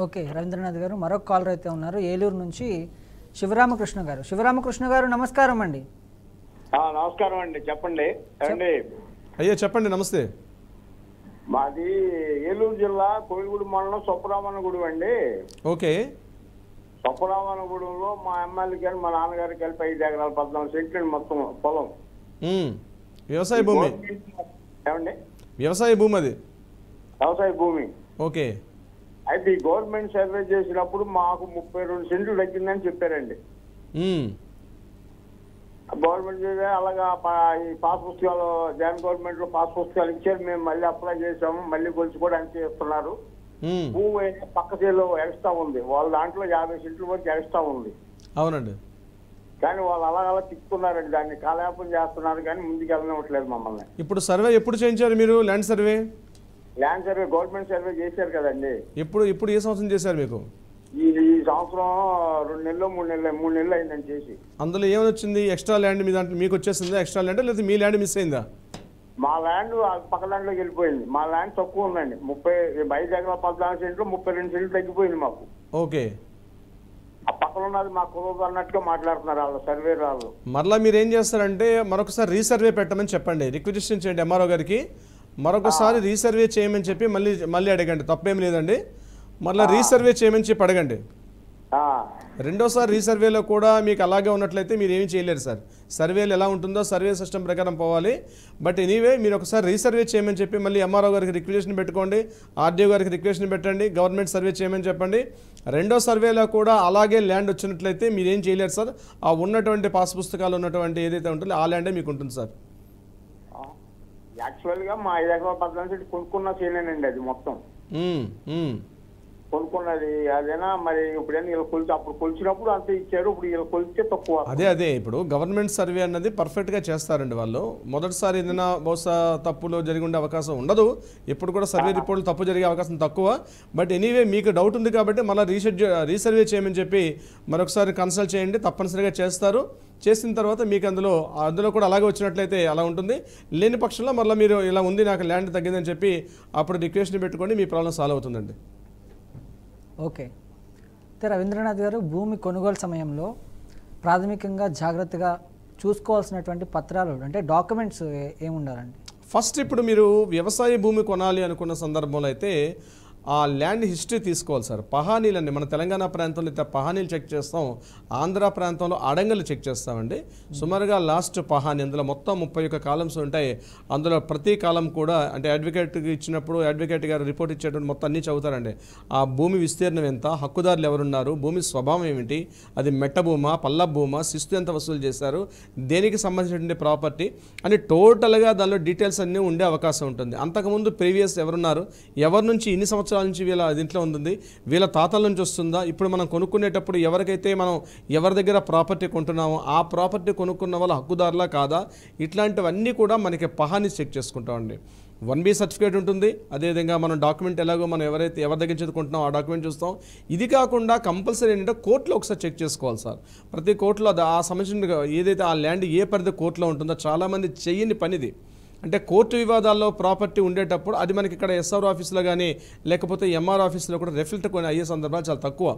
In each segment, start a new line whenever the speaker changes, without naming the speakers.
Okay Rabindranath గారు మరొక caller అయితే ఉన్నారు ఏలూరు నుంచి శివరామకృష్ణ గారు. శివరామకృష్ణ గారు నమస్కారం అండి.
నమస్కారం అండి, చెప్పండి. అండి
అయ్యా చెప్పండి. నమస్తే.
మాది ఏలూరు జిల్లా కోయిలగూడి మండలం సొప్పరామన్నగూడెం అండి.
ఓకే.
సొప్పరామన్నగూడెంలో మా ఎమ్మెల్యేకి కానీ మా నాన్నగారికి కలిపి 5 ఎకరాలు 14 సెంట్లు మొత్తం పొలం.
వ్యవసాయ భూమి.
ఏమండి?
వ్యవసాయ భూమి అది.
వ్యవసాయ భూమి.
ఓకే.
అయితే ఈ గవర్నమెంట్ సర్వే చేసినప్పుడు మాకు 32 సెంట్లు తగ్గిందని చెప్పారండి. గవర్నమెంట్ అలాగా ఈ పాస్ పుస్తకాలు జగన్ గవర్నమెంట్ లో పాస్ పుస్తకాలు ఇచ్చారు. మేము మళ్ళీ అప్లై చేసాము, మళ్ళీ కొలిచి కూడా అంతే ఇస్తున్నారు. భూమి పక్క చేలో ఎక్స్ట్రా ఉంది, వాళ్ళ దాంట్లో 50 సెంట్ల వరకు ఎక్స్ట్రా ఉంది.
అవునండి.
కానీ వాళ్ళు అలా తిప్పుకున్నారండి, దాన్ని కాలయాపన చేస్తున్నారు కానీ ముందుకు వెళ్ళనివ్వట్లేదు మమ్మల్ని.
ఇప్పుడు సర్వే ఎప్పుడు చేయించారు మీరు? ల్యాండ్ సర్వే
గవర్నమెంట్ సర్వే చేశారు కదండి.
ఇప్పుడు ఏ సంవత్సరం చేశారు మీకు?
ఈ సంవత్సరం 2 నెలలు 3 నెలలు అయిందని చేసి. అందులో
ఏమని వచ్చింది? ఎక్స్ట్రా ల్యాండ్ మీద మీకు వచ్చేసిందా ఎక్స్ట్రా ల్యాండ్, లేదా మీ ల్యాండ్ మిస్ అయిందా?
మా ల్యాండ్ పక్క ల్యాండ్లోకి వెళ్ళిపోయింది. మా ల్యాండ్ తక్కువ ఉందండి, 5 ఎకరాల 14 సెంట్లు 32 సెంట్లు తగ్గిపోయింది మాకు.
ఓకే.
ఆ పక్కన ఉన్నది మా కుదరదు అన్నట్టుగా మాట్లాడుతున్నారు వాళ్ళు సర్వే వాళ్ళు.
మరలా మీరు ఏం చేస్తారంటే మరొకసారి రీసర్వే పెట్టమని చెప్పండి, రిక్వెజిషన్ చేయండి ఎంఆర్ఓ గారికి. మరొకసారి రీసర్వే చేయమని చెప్పి మళ్ళీ అడగండి, తప్పేం లేదండి. మళ్ళీ రీసర్వే చేయమని చెప్పి అడగండి. రెండోసారి రీసర్వేలో కూడా మీకు అలాగే ఉన్నట్లయితే మీరు ఏమీ చేయలేరు సార్. సర్వేలు ఎలా ఉంటుందో సర్వే సిస్టమ్ ప్రకారం పోవాలి. బట్ ఎనీవే మీరు ఒకసారి రీసర్వే చేయమని చెప్పి మళ్ళీ ఎంఆర్ఓ గారికి రిక్వెజిషన్ పెట్టుకోండి, ఆర్డీఓ గారికి రిక్వెజిషన్ పెట్టండి, గవర్నమెంట్ సర్వే చేయమని చెప్పండి. రెండో సర్వేలో కూడా అలాగే ల్యాండ్ వచ్చినట్లయితే మీరు ఏం చేయలేరు సార్. ఆ ఉన్నటువంటి పాస్ పుస్తకాలు ఉన్నటువంటి ఏదైతే ఉంటుందో ఆ ల్యాండే మీకు ఉంటుంది సార్.
యాక్చువల్గా మా 5 ఎకరాల 14 సెంట్లు కొనుక్కున్నా చేయలేనండి, అది మొత్తం కొనుక్కున్నది. అదేనా మరి ఇప్పుడైనా వీళ్ళు కొలిచి అప్పుడు కొలిచినప్పుడు అంత ఇచ్చారు, ఇప్పుడు వీళ్ళు కొలిస్తే తక్కువ.
అదే ఇప్పుడు గవర్నమెంట్ సర్వే అన్నది పర్ఫెక్ట్గా చేస్తారండి వాళ్ళు. మొదటిసారి ఏదైనా బహుశా తప్పులు జరిగి ఉండే అవకాశం ఉండదు, ఎప్పుడు కూడా సర్వే రిపోర్ట్లు తప్పు జరిగే అవకాశం తక్కువ. బట్ ఎనీవే మీకు డౌట్ ఉంది కాబట్టి మళ్ళీ రీసర్వే చేయమని చెప్పి మరొకసారి కన్సల్ట్ చేయండి, తప్పనిసరిగా చేస్తారు. చేసిన తర్వాత మీకు అందులో కూడా అలాగే వచ్చినట్లయితే అలా ఉంటుంది. లేని పక్షంలో మళ్ళీ మీరు ఇలా ఉంది నాకు ల్యాండ్ తగ్గిందని చెప్పి అప్పుడు రిక్వెస్ట్ పెట్టుకోండి, మీ ప్రాబ్లం సాల్వ్ అవుతుందండి.
ఓకే. అయితే రవీంద్రనాథ్ గారు భూమి కొనుగోలు సమయంలో ప్రాథమికంగా జాగ్రత్తగా చూసుకోవాల్సినటువంటి పత్రాలు అంటే డాక్యుమెంట్స్ ఏముండాలండి?
ఫస్ట్ ఇప్పుడు మీరు వ్యవసాయ భూమి కొనాలి అనుకున్న సందర్భంలో అయితే ఆ ల్యాండ్ హిస్టరీ తీసుకోవాలి సార్. పహానీలన్నీ మన తెలంగాణ ప్రాంతంలో అయితే పహానీలు చెక్ చేస్తాం, ఆంధ్ర ప్రాంతంలో అడంగలు చెక్ చేస్తామండి. సుమారుగా లాస్ట్ పహానీ అందులో మొత్తం 31 కాలమ్స్ ఉంటాయి. అందులో ప్రతి కాలం కూడా అంటే అడ్వకేట్కి ఇచ్చినప్పుడు అడ్వకేట్ గారు రిపోర్ట్ ఇచ్చేటువంటి మొత్తం అన్నీ చదువుతారండి. ఆ భూమి విస్తీర్ణం ఎంత, హక్కుదారులు ఎవరున్నారు, భూమి స్వభావం ఏమిటి, అది మెట్ట భూమా పల్ల భూమా, శిస్తు ఎంత వసూలు చేశారు, దేనికి సంబంధించినటువంటి ప్రాపర్టీ అని టోటల్గా దానిలో డీటెయిల్స్ అన్నీ ఉండే అవకాశం ఉంటుంది. అంతకుముందు ప్రీవియస్ ఎవరున్నారు, ఎవరి నుంచి ఇన్ని సంవత్సరాల నుంచి వీళ్ళ దీంట్లో ఉంటుంది, వీళ్ళ తాతల నుంచి వస్తుందా, ఇప్పుడు మనం కొనుక్కునేటప్పుడు ఎవరికైతే మనం ఎవరి దగ్గర ప్రాపర్టీ కొంటున్నామో ఆ ప్రాపర్టీ కొనుక్కున్న వాళ్ళ హక్కుదారులా కాదా, ఇట్లాంటివన్నీ కూడా మనకి పహాని చెక్ చేసుకుంటామండి. 1B సర్టిఫికేట్ ఉంటుంది. అదేవిధంగా మనం డాక్యుమెంట్ ఎలాగో మనం ఎవరి దగ్గర చదువుకుంటున్నామో ఆ డాక్యుమెంట్ చూస్తాం. ఇది కాకుండా కంపల్సరీ ఏంటంటే కోర్టులో ఒకసారి చెక్ చేసుకోవాలి సార్. ప్రతి కోర్టులో ఆ సంబంధించిన ఏదైతే ఆ ల్యాండ్ ఏ పరిధి కోర్టులో ఉంటుందో చాలామంది చెయ్యని పనిది. అంటే కోర్టు వివాదాల్లో ప్రాపర్టీ ఉండేటప్పుడు అది మనకి ఇక్కడ ఎస్ఆర్ ఆఫీస్లో కానీ లేకపోతే ఎంఆర్ ఆఫీస్లో కూడా రిఫ్లెక్ట్ కొన్ని అయ్యే సందర్భాలు చాలా తక్కువ.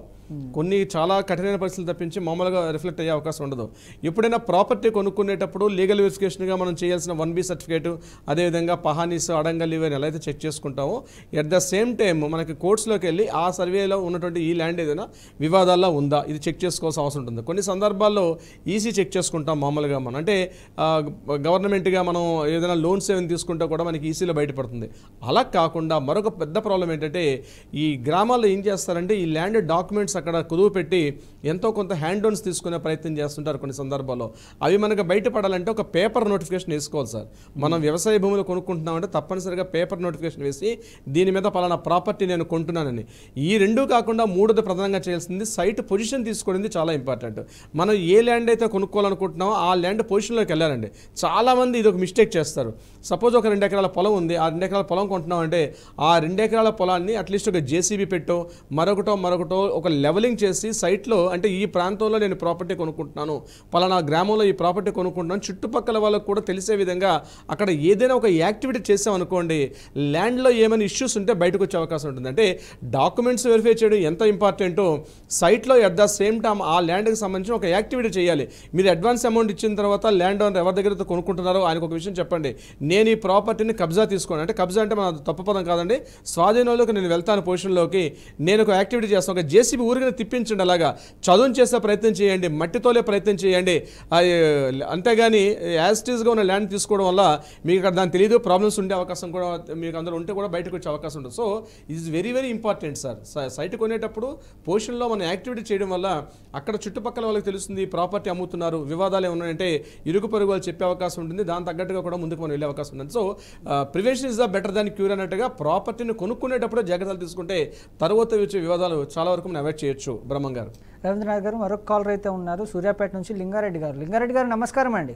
కొన్ని చాలా కఠినమైన పరిస్థితులు తప్పించి మామూలుగా రిఫ్లెక్ట్ అయ్యే అవకాశం ఉండదు. ఎప్పుడైనా ప్రాపర్టీ కొనుక్కునేటప్పుడు లీగల్ వెరిఫికేషన్గా మనం చేయాల్సిన 1B సర్టిఫికేట్, అదేవిధంగా పహానీస్ అడంగల్ ఇవన్నీ ఎలా అయితే చెక్ చేసుకుంటామో ఎట్ ద సేమ్ టైం మనకి కోర్ట్స్లోకి వెళ్ళి ఆ సర్వేలో ఉన్నటువంటి ఈ ల్యాండ్ ఏదైనా వివాదాల్లో ఉందా ఇది చెక్ చేసుకోవాల్సిన అవసరం ఉంటుంది. కొన్ని సందర్భాల్లో ఈసీ చెక్ చేసుకుంటాం మామూలుగా మనం, అంటే గవర్నమెంట్గా మనం ఏదైనా లోన్స్ ఏమైనా తీసుకుంటే కూడా మనకి ఈసీలో బయటపడుతుంది. అలా కాకుండా మరొక పెద్ద ప్రాబ్లం ఏంటంటే ఈ గ్రామాల్లో ఏం చేస్తారంటే ఈ ల్యాండ్ డాక్యుమెంట్స్ అక్కడ కుదువు పెట్టి ఎంతో కొంత హ్యాండ్ డౌన్స్ తీసుకునే ప్రయత్నం చేస్తుంటారు. కొన్ని సందర్భాల్లో అవి మనకు బయటపడాలంటే ఒక పేపర్ నోటిఫికేషన్ వేసుకోవాలి సార్. మనం వ్యవసాయ భూములు కొనుక్కుంటున్నామంటే తప్పనిసరిగా పేపర్ నోటిఫికేషన్ వేసి దీని మీద పలానా ప్రాపర్టీ నేను కొంటున్నానని. ఈ రెండూ కాకుండా మూడోది ప్రధానంగా చేయాల్సింది సైట్ పొజిషన్ తీసుకోవడం చాలా ఇంపార్టెంట్. మనం ఏ ల్యాండ్ అయితే కొనుక్కోవాలనుకుంటున్నామో ఆ ల్యాండ్ పొజిషన్లోకి వెళ్ళాలండి. చాలామంది ఇది ఒక మిస్టేక్ చేస్తారు. సపోజ్ ఒక 2 ఎకరాల పొలం ఉంది, ఆ 2 ఎకరాల పొలం కొంటున్నాం అంటే ఆ 2 ఎకరాల పొలాన్ని అట్లీస్ట్ ఒక జేసీబీ పెట్టో మరొకటో ఒక లెవలింగ్ చేసి సైట్లో, అంటే ఈ ప్రాంతంలో నేను ప్రాపర్టీ కొనుక్కుంటున్నాను, పలానా గ్రామంలో ఈ ప్రాపర్టీ కొనుక్కుంటున్నాను, చుట్టుపక్కల వాళ్ళకు కూడా తెలిసే విధంగా అక్కడ ఏదైనా ఒక యాక్టివిటీ చేసామనుకోండి, ల్యాండ్లో ఏమైనా ఇష్యూస్ ఉంటే బయటకు వచ్చే అవకాశం ఉంటుంది. అంటే డాక్యుమెంట్స్ వెరిఫై చేయడం ఎంత ఇంపార్టెంటో, సైట్లో ఎట్ ద సేమ్ టైమ్ ఆ ల్యాండ్కి సంబంధించిన ఒక యాక్టివిటీ చేయాలి. మీరు అడ్వాన్స్ అమౌంట్ ఇచ్చిన తర్వాత ల్యాండ్ ఓనర్ ఎవరి దగ్గర కొనుక్కుంటున్నారో ఆయనకు ఒక విషయం చెప్పండి, నేను ఈ ప్రాపర్టీని కబ్జా తీసుకోండి. అంటే కబ్జా అంటే మన తప్పు పదం కాదండి, స్వాధీనంలోకి నేను వెళ్తాను పొజిషన్లోకి, నేను ఒక యాక్టివిటీ చేస్తాను, ఒక జేసీబీ ఊరికి తిప్పించండి, అలాగా చదువు చేసే ప్రయత్నం చేయండి, మట్టితోలే ప్రయత్నం చేయండి. అంతేగాని యాజిటీస్గా ఉన్న ల్యాండ్ తీసుకోవడం వల్ల మీకు అక్కడ దాని తెలియదు, ప్రాబ్లమ్స్ ఉండే అవకాశం కూడా మీకు అందులో ఉంటే కూడా బయటకు వచ్చే అవకాశం ఉంటుంది. So it is very very important sir. Site కొనేటప్పుడు పొజిషన్లో మనం యాక్టివిటీ చేయడం వల్ల అక్కడ చుట్టుపక్కల వాళ్ళకి తెలుస్తుంది ప్రాపర్టీ అమ్ముతున్నారు, వివాదాలు ఏమన్నాయంటే ఇరుగు పొరుగు వాళ్ళు చెప్పే అవకాశం ఉంటుంది, దాని తగ్గట్టుగా కూడా ముందుకు మనం వెళ్ళే అవకాశం ఉంటుంది. So prevention is the better than cure అన్నట్టుగా ప్రాపర్టీని కొనుక్కునేటప్పుడే జాగ్రత్తలు తీసుకుంటే తర్వాత వచ్చే వివాదాలు చాలా వరకు మనం అవాయిడ్ చేయొచ్చు. బ్రహ్మం గారు,
రవీంద్రనాథ్ గారు, మరొక కాలర్ అయితే ఉన్నారు సూర్యాపేట నుంచి లింగారెడ్డి గారు. లింగారెడ్డి గారు నమస్కారం అండి.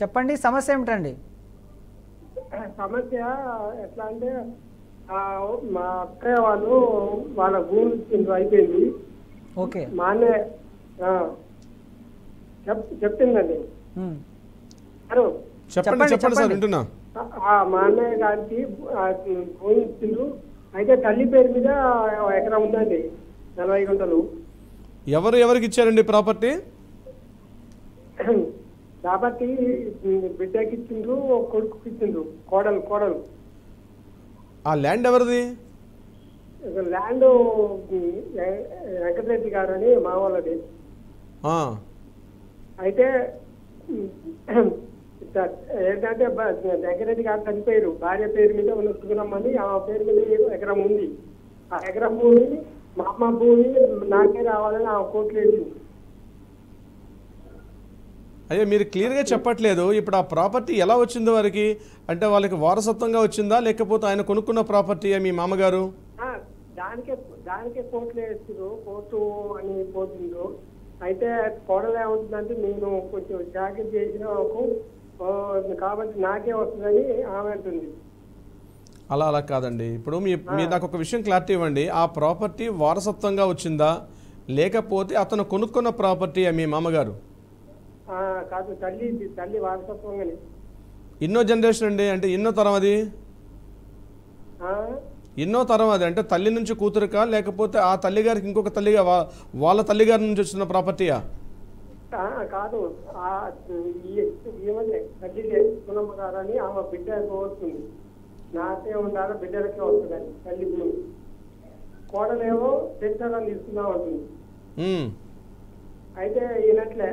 చెప్పండి సమస్య ఏమిటండి?
సమస్య ఎట్లా అంటే మా అక్కయ్య వాళ్ళు వాళ్ళ భూమి అయిపోయింది.
ఓకే,
మా అన్నయ్య చెప్తుందండి.
చెప్పండి సార్ వింటున్నా.
మా అన్నయ్య గారికి భూమి ఇచ్చిండ్రు. అయితే తల్లి పేరు మీద ఎకరం ఉందండి, 40 గుంటలు.
ఎవరికి ఇచ్చారండి ప్రాపర్టీ?
కాబట్టి బిడ్డకి ఇచ్చిండ్రు, కొడుకుకి ఇచ్చిండ్రు, కోడలు.
ఆ ల్యాండ్ ఎవరిది?
ల్యాండ్ వెంకటరెడ్డి గారు అని మా వాళ్ళది. అయితే ఏంటంటే వెంకటరెడ్డి గారు చనిపోయారు, భార్య పేరు మీద సుగుణమ్మని ఆ పేరు మీద ఎకరం ఉంది. ఆ ఎకరం భూమి మా అమ్మ భూమి నాకే రావాలని ఆ కోర్టులో వేసింది.
అయ్యో మీరు క్లియర్గా చెప్పట్లేదు. ఇప్పుడు ఆ ప్రాపర్టీ ఎలా వచ్చిందో వారికి, అంటే వాళ్ళకి వారసత్వంగా వచ్చిందా లేకపోతే ఆయన కొనుక్కున్న ప్రాపర్టీ మీ మామగారు?
దానికే కోర్టులో వేస్తారు, కోర్టు అని పోతుండ్రు. అయితే కోడలు ఏమవుతుందంటే నేను కొంచెం జాగ్రత్త చేసిన కాబట్టి నాకే వస్తుందని ఆమె అంటుంది.
అలా కాదండి. ఇప్పుడు మీరు నాకు ఒక విషయం క్లారిటీ ఇవ్వండి. ఆ ప్రాపర్టీ వారసత్వంగా వచ్చిందా లేకపోతే అతను కొనుక్కున్న ప్రాపర్టీ మీ మామగారు?
కాదు, తల్లి వారసత్వంగానే.
ఎన్నో జనరేషన్ అండి, అంటే ఎన్నో తరం అది? ఎన్నో తరం అది అంటే తల్లి నుంచి కూతురుకా లేకపోతే ఆ తల్లిగారికి ఇంకొక తల్లిగా వాళ్ళ తల్లిగారి నుంచి వచ్చిన ప్రాపర్టీయా?
కాదు, తల్లి సునమ్మ గారని ఆమె బిడ్డకి వస్తుంది, నాకే ఉండాలి బిడ్డలకే వస్తుందని తల్లి భూమి. కోడలేమో పెద్దగా తీసుకుందాం అంటుంది. అయితే ఈయనట్లే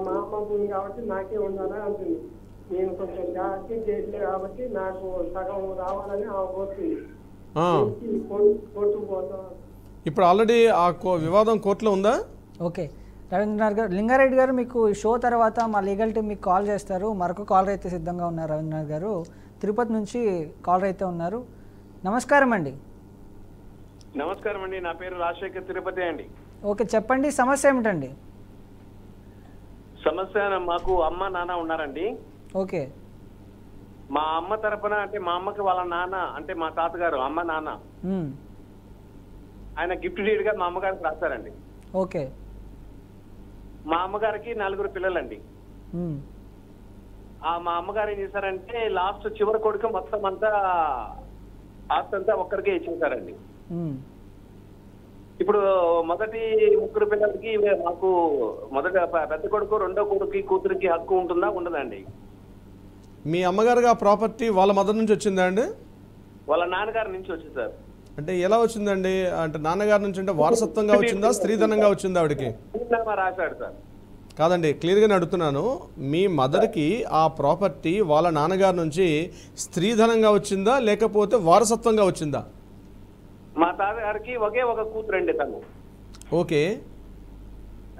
మా అమ్మ భూమి కాబట్టి నాకే ఉండాలని అంటుంది. నేను కొంచెం జాగ్రత్త చేయట్లేదు కాబట్టి నాకు సగం రావాలని ఆమె పోతుంది. కోర్టుకు పోతాం.
ఇప్పుడు ఆల్రెడీ ఆ వివాదం కోర్టులో ఉందా?
ఓకే రవీంద్రనాథ్ గారు, లింగారెడ్డి గారు మీకు షో తర్వాత మా లీగల్ టీం మీకు కాల్ చేస్తారు. మరొక కాలర్ అయితే సిద్ధంగా ఉన్నారు. రవీంద్రనాథ్ గారు తిరుపతి నుంచి కాలర్ అయితే ఉన్నారు. నమస్కారం అండి.
నమస్కారం అండి, నా పేరు రాజశేఖర్, తిరుపతి అండి.
ఓకే చెప్పండి సమస్య ఏమిటండి?
సమస్య, మాకు అమ్మ నాన్న ఉన్నారండి.
ఓకే,
మా అమ్మ తరపున అంటే మా అమ్మకి వాళ్ళ నాన్న అంటే మా తాతగారు అమ్మ నాన్న ఆయన గిఫ్ట్ డీడ్ గా మా అమ్మగారికి రాస్తారండి.
ఓకే,
మా అమ్మగారికి 4 పిల్లలండి. మా అమ్మగారు ఏం చేశారంటే లాస్ట్ చివరి కొడుకు మొత్తం అంతా ఆస్తి అంతా ఒక్కరికే ఇచ్చేసారండి. ఇప్పుడు మొదటి 3 పిల్లలకి మాకు మొదట పెద్ద కొడుకు, రెండో కొడుకు, కూతురికి హక్కు ఉంటుందా ఉండదండి?
మీ అమ్మగారు ఆ ప్రాపర్టీ వాళ్ళ మదర్ నుంచి వచ్చిందా అండి?
వాళ్ళ నాన్నగారి నుంచి వచ్చింది సార్.
అంటే ఎలా వచ్చిందండి? అంటే నాన్నగారి నుంచి అంటే వారసత్వంగా వచ్చిందా, స్త్రీధనంగా వచ్చిందా ఆవిడకి?
రాశాడు సార్.
కాదండి, క్లియర్గానే అడుగుతున్నాను. మీ మదర్కి ఆ ప్రాపర్టీ వాళ్ళ నాన్నగారి నుంచి స్త్రీధనంగా వచ్చిందా లేకపోతే వారసత్వంగా వచ్చిందా?
మా తాతగారికి ఒకే ఒక కూతురండి తను.
ఓకే,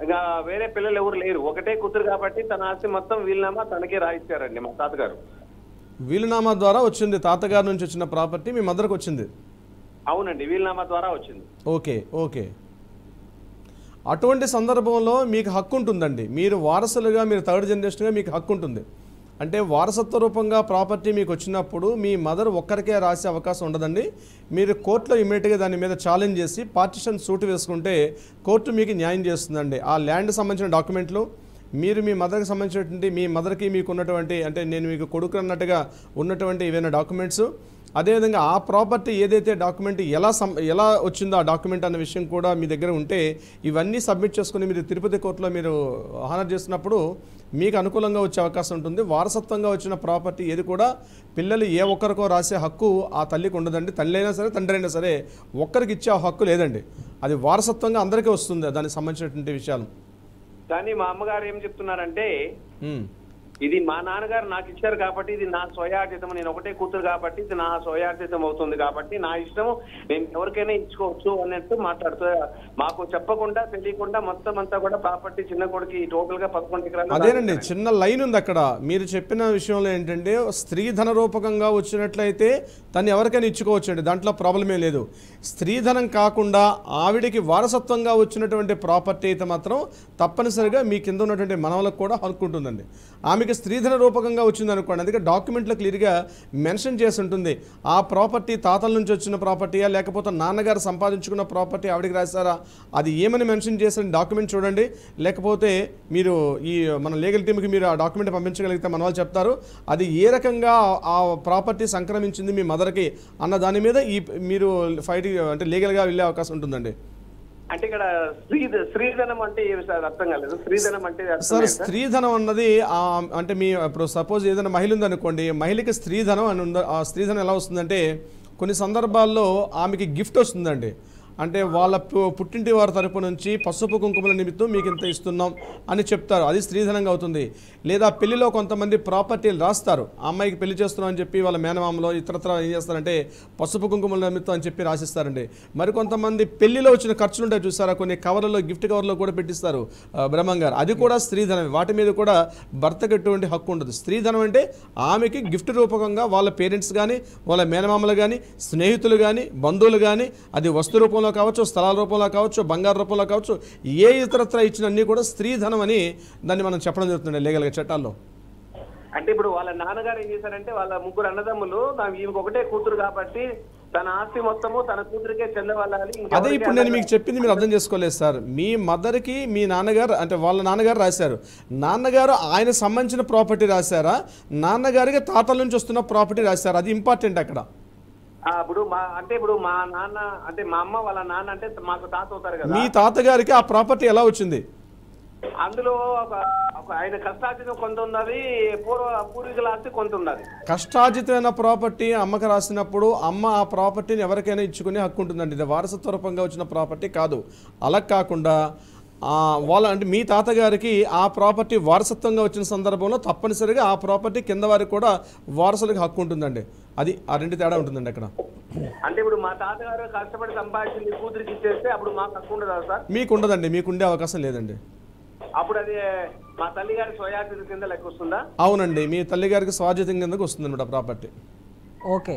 ఇంకా వేరే పిల్లలు ఎవరు లేరు, ఒకటే కూతురు కాబట్టి తన ఆస్తి మొత్తం వీలునామా తనకే రాయిచ్చారండి మా తాతగారు.
వీలునామా ద్వారా వచ్చింది, తాతగారి నుంచి వచ్చిన ప్రాపర్టీ మీ మదర్కి వచ్చింది?
అవునండి, వీలునామా ద్వారా వచ్చింది.
Okay okay. అటువంటి సందర్భంలో మీకు హక్కు ఉంటుందండి. మీరు వారసులుగా, మీరు థర్డ్ జనరేషన్గా మీకు హక్కు ఉంటుంది. అంటే వారసత్వ రూపంగా ప్రాపర్టీ మీకు వచ్చినప్పుడు మీ మదర్ ఒక్కరికే రాసే అవకాశం ఉండదండి. మీరు కోర్టులో ఇమీడియట్గా దాని మీద ఛాలెంజ్ చేసి పార్టిషన్ సూట్ వేసుకుంటే కోర్టు మీకు న్యాయం చేస్తుందండి. ఆ ల్యాండ్ సంబంధించిన డాక్యుమెంట్లు, మీరు మీ మదర్కి సంబంధించినటువంటి మీ మదర్కి మీకు ఉన్నటువంటి అంటే నేను మీకు కొడుకు అన్నట్టుగా ఉన్నటువంటి ఏవైనా డాక్యుమెంట్స్, అదేవిధంగా ఆ ప్రాపర్టీ ఏదైతే డాక్యుమెంట్ ఎలా వచ్చిందో ఆ డాక్యుమెంట్ అన్న విషయం కూడా మీ దగ్గర ఉంటే ఇవన్నీ సబ్మిట్ చేసుకుని మీరు తిరుపతి కోర్టులో మీరు హానర్ చేసినప్పుడు మీకు అనుకూలంగా వచ్చే అవకాశం ఉంటుంది. వారసత్వంగా వచ్చిన ప్రాపర్టీ ఏది కూడా పిల్లలు ఏ ఒక్కరికో రాసే హక్కు ఆ తల్లికి ఉండదండి. తల్లి అయినా సరే తండ్రి అయినా సరే ఒక్కరికి ఇచ్చే ఆ హక్కు లేదండి. అది వారసత్వంగా అందరికీ వస్తుంది దానికి సంబంధించినటువంటి విషయాలు.
కానీ మా అమ్మగారు ఏం చెప్తున్నారంటే ఇది మా నాన్నగారు నాకు ఇచ్చారు కాబట్టి ఇది నా స్వయార్జితం, నేను ఒకటే కూతురు కాబట్టి ఇది నా స్వయార్జితం అవుతుంది కాబట్టి నా ఇష్టం, నేను ఎవరికైనా ఇచ్చుకోవచ్చు అన్నట్టు మాట్లాడుతూ మాకు చెప్పకుండా తెలియకుండా మొత్తం అంతా కూడా ప్రాపర్టీ చిన్న కొడుకు టోటల్ గా 11 ఎకరాలు.
అదేనండి, చిన్న లైన్ ఉంది అక్కడ. మీరు చెప్పిన విషయంలో ఏంటంటే స్త్రీ ధన రూపకంగా వచ్చినట్లయితే తను ఎవరికైనా ఇచ్చుకోవచ్చండి, దాంట్లో ప్రాబ్లమే లేదు. స్త్రీధనం కాకుండా ఆవిడికి వారసత్వంగా వచ్చినటువంటి ప్రాపర్టీ అయితే మాత్రం తప్పనిసరిగా మీ కింద ఉన్నటువంటి మనవలకు కూడా హక్కు ఉంటుందండి. ఆమెకి స్త్రీధన రూపకంగా వచ్చింది అనుకోండి, అందుకే డాక్యుమెంట్లో క్లియర్గా మెన్షన్ చేసి ఉంటుంది ఆ ప్రాపర్టీ తాతల నుంచి వచ్చిన ప్రాపర్టీయా లేకపోతే నాన్నగారు సంపాదించుకున్న ప్రాపర్టీ ఆవిడికి రాశారా, అది ఏమని మెన్షన్ చేసిన డాక్యుమెంట్ చూడండి. లేకపోతే మీరు ఈ మన లీగల్ టీమ్కి మీరు ఆ డాక్యుమెంట్ పంపించగలిగితే మన వాళ్ళు చెప్తారు అది ఏ రకంగా ఆ ప్రాపర్టీ సంక్రమించింది మీ మదర్కి అన్న దాని మీద మీరు ఫైట్ అంటే లీగల్గా వెళ్ళే అవకాశం ఉంటుందండి.
అంటే ఇక్కడ స్త్రీధనం అంటే అర్థం కాలేదు. స్త్రీధనం అంటే
సార్ స్త్రీధనం అన్నది అంటే మీ ఇప్పుడు సపోజ్ ఏదైనా మహిళ ఉందనుకోండి, మహిళకి స్త్రీధనం అని ఉందో, ఆ స్త్రీధనం ఎలా వస్తుందంటే కొన్ని సందర్భాల్లో ఆమెకి గిఫ్ట్ వస్తుందండి. అంటే వాళ్ళ పుట్టింటి వారి తరపు నుంచి పసుపు కుంకుమల నిమిత్తం మీకు ఇంత ఇస్తున్నాం అని చెప్తారు, అది స్త్రీధనంగా అవుతుంది. లేదా పెళ్లిలో కొంతమంది ప్రాపర్టీలు రాస్తారు, అమ్మాయికి పెళ్లి చేస్తున్నాం అని చెప్పి వాళ్ళ మేనమామలో ఇతరత్ర ఏం చేస్తారంటే పసుపు కుంకుమల నిమిత్తం అని చెప్పి రాసిస్తారండి. మరికొంతమంది పెళ్లిలో వచ్చిన ఖర్చులు ఉంటాయి చూసారా, కొన్ని కవర్లలో గిఫ్ట్ కవర్లో కూడా పెట్టిస్తారు బ్రహ్మంగారు, అది కూడా స్త్రీధనం. వాటి మీద కూడా భర్తకు ఎటువంటి హక్కు ఉండదు. స్త్రీధనం అంటే ఆమెకి గిఫ్ట్ రూపకంగా వాళ్ళ పేరెంట్స్ కానీ వాళ్ళ మేనమామలు కానీ స్నేహితులు కానీ బంధువులు కానీ అది వస్తు రూపంలో కావచ్చు, స్థలాల రూపంలో కావచ్చు, బంగారు రూపంలో కావచ్చు, ఏ ఇతరత్ర ఇచ్చిన అన్ని కూడా స్త్రీధనం అని దాన్ని మనం చెప్పడం జరుగుతుంది లీగల్గా చట్టాల్లో.
అంటే ఇప్పుడు వాళ్ళ నాన్నగారు ఏం చేశారంటే వాళ్ళ ముగ్గురు అన్నదమ్ములు ఈమెకు ఒకటే కూతురు కాబట్టి తన ఆస్తి మొత్తము తన కూతురికే చెందవాలి.
అదే ఇప్పుడు నేను మీకు చెప్పింది మీరు అర్థం చేసుకోలేదు సార్. మీ మదర్కి మీ నాన్నగారు అంటే వాళ్ళ నాన్నగారు రాశారు, నాన్నగారు ఆయన సంబంధించిన ప్రాపర్టీ రాశారా, నాన్నగారికి తాతల నుంచి వస్తున్న ప్రాపర్టీ రాశారా, అది ఇంపార్టెంట్ అక్కడ.
ఇప్పుడు మా నాన్న అంటే మా అమ్మ వాళ్ళ నాన్న అంటే మాకు తాత అవుతారు కదా,
మీ తాతగారికి ఆ ప్రాపర్టీ ఎలా వచ్చింది?
అందులో ఆయన కష్టార్జితం కొంత ఉన్నది, పూర్వీకుల ఆస్తి కొంత ఉన్నది.
కష్టార్జితమైన ప్రాపర్టీ అమ్మకు రాసినప్పుడు అమ్మ ఆ ప్రాపర్టీని ఎవరికైనా ఇచ్చుకునే హక్కు ఉంటుందండి. ఇది వారసత్వ రూపంగా వచ్చిన ప్రాపర్టీ కాదు. అలా కాకుండా వాళ్ళ అంటే మీ తాతగారికి ఆ ప్రాపర్టీ వారసత్వంగా వచ్చిన సందర్భంలో తప్పనిసరిగా ఆ ప్రాపర్టీ కింద వారికి కూడా వారసులకు హక్కు ఉంటుందండి. అది ఆ రెండు తేడా ఉంటుందండి అక్కడ.
అంటే ఇప్పుడు మా తాతగారు కష్టపడి సంపాదించింది కూతురికి ఇచ్చేస్తే అప్పుడు మాకు హక్కు ఉండదా సార్?
మీకు ఉండదండి, మీకు ఉండే అవకాశం లేదండి.
అప్పుడు అది మా తల్లి గారి స్వయార్జిత కింద లెక్క వస్తుందా?
అవునండి, మీ తల్లి గారికి స్వార్జితం కిందకు వస్తుంది అన్నమాట ప్రాపర్టీ.
ఓకే.